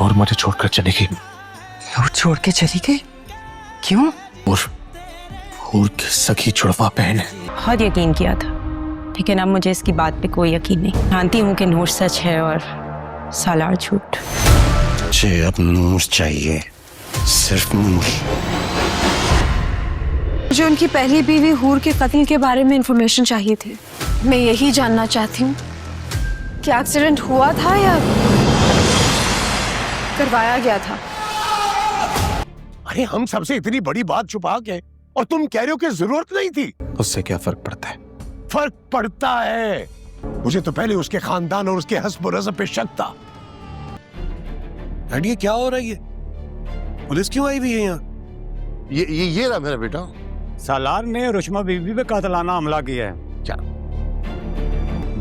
और मुझे छोड़कर चली गई। और छोड़ के चली गई? क्यों? हूर की सखी जुड़वा बहन है। बहुत यकीन किया था, लेकिन अब मुझे इसकी बात पे कोई यकीन नहीं। जानती हूँ कि नूर सच है और सालार झूठ। मुझे अब नूर चाहिए, सिर्फ नूर। मुझे उनकी पहली बीवी हूर के कत्ल के बारे में इंफॉर्मेशन चाहिए थी। मैं यही जानना चाहती हूँ कि एक्सीडेंट हुआ था या करवाया गया था। अरे हम सबसे इतनी बड़ी बात छुपा के और तुम कह रहे हो कि जरूरत नहीं थी। उससे क्या फर्क पड़ता है? फर्क पड़ता है। मुझे तो पहले उसके खानदान और उसके हस्ब और रज़ब पे शक था। ये क्या हो रहा है? पुलिस क्यों आई हुई है यहाँ? ये रहा मेरा बेटा। सालार ने रुशमा बीबी पे कातलाना हमला किया है। क्या?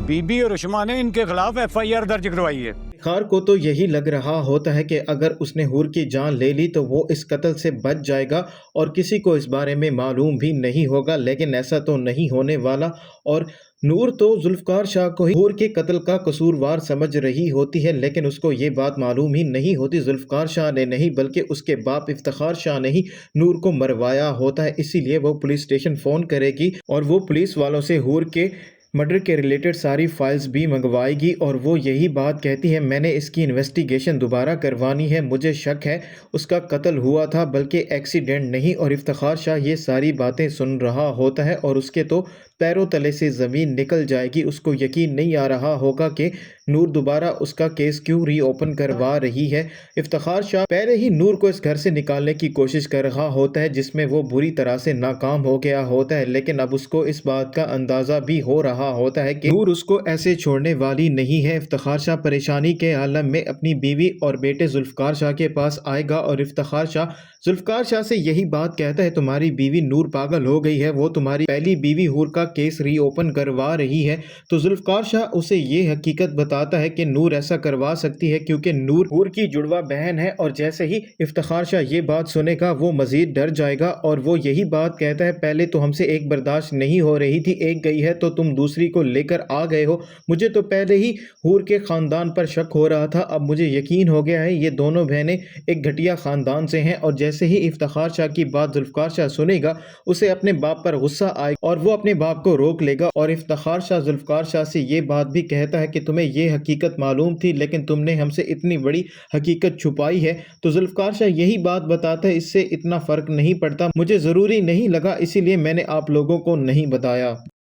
बीबी और रुशमा ने इनके खिलाफ FIR दर्ज करवाई है। खार को तो यही लग रहा होता है कि अगर उसने हूर की जान ले ली तो वो इस कत्ल से बच जाएगा और किसी को इस बारे में मालूम भी नहीं होगा, लेकिन ऐसा तो नहीं होने वाला। और नूर तो जुल्फकार शाह को ही हूर के कत्ल का कसूरवार समझ रही होती है, लेकिन उसको ये बात मालूम ही नहीं होती जुल्फकार शाह ने नहीं बल्कि उसके बाप इफ्तिखार शाह ने ही नूर को मरवाया होता है। इसीलिए वो पुलिस स्टेशन फ़ोन करेगी और वो पुलिस वालों से हूर के मर्डर के रिलेटेड सारी फाइल्स भी मंगवाएगी और वो यही बात कहती है, मैंने इसकी इन्वेस्टिगेशन दोबारा करवानी है, मुझे शक है उसका कत्ल हुआ था बल्कि एक्सीडेंट नहीं। और इफ्तिखार शाह ये सारी बातें सुन रहा होता है और उसके तो पैरों तले से ज़मीन निकल जाएगी। उसको यकीन नहीं आ रहा होगा कि नूर दोबारा उसका केस क्यों रीओपन करवा रही है। इफ्तिखार शाह पहले ही नूर को इस घर से निकालने की कोशिश कर रहा होता है, जिसमें वो बुरी तरह से नाकाम हो गया होता है, लेकिन अब उसको इस बात का अंदाज़ा भी हो रहा होता है कि नूर उसको ऐसे छोड़ने वाली नहीं है। इफ्तिखार शाह परेशानी के आलम में अपनी बीवी और बेटे जुल्फकार शाह के पास आएगा और इफ्तिखार शाह जुल्फकार शाह से यही बात कहता है, तुम्हारी बीवी नूर पागल हो गई है, वो तुम्हारी पहली बीवी हूर का केस रीओपन करवा रही है। तो जुल्फकार शाह उसे ये हकीकत बताता है कि नूर ऐसा करवा सकती है क्योंकि नूर हूर की जुड़वा बहन है। और जैसे ही इफ्तिखार शाह ये बात सुनेगा वो मजीद डर जाएगा और वो यही बात कहता है, पहले तो हमसे एक बर्दाश्त नहीं हो रही थी, एक गई है तो तुम दूसरी को लेकर आ गए हो। मुझे तो पहले ही हूर के ख़ानदान पर शक हो रहा था, अब मुझे यकीन हो गया है ये दोनों बहनें एक घटिया ख़ानदान से हैं। और जैसे ही इफ्तिखार शाह की बात जुल्फकार शाह सुनेगा उसे अपने बाप पर गुस्सा आएगा और वो अपने बाप को रोक लेगा। और इफ्तिखार शाह जुल्फकार शाह से ये बात भी कहता है कि तुम्हें ये हकीकत मालूम थी लेकिन तुमने हमसे इतनी बड़ी हकीकत छुपाई है। तो जुल्फकार शाह यही बात बताता है, इससे इतना फ़र्क नहीं पड़ता, मुझे ज़रूरी नहीं लगा इसीलिए मैंने आप लोगों को नहीं बताया।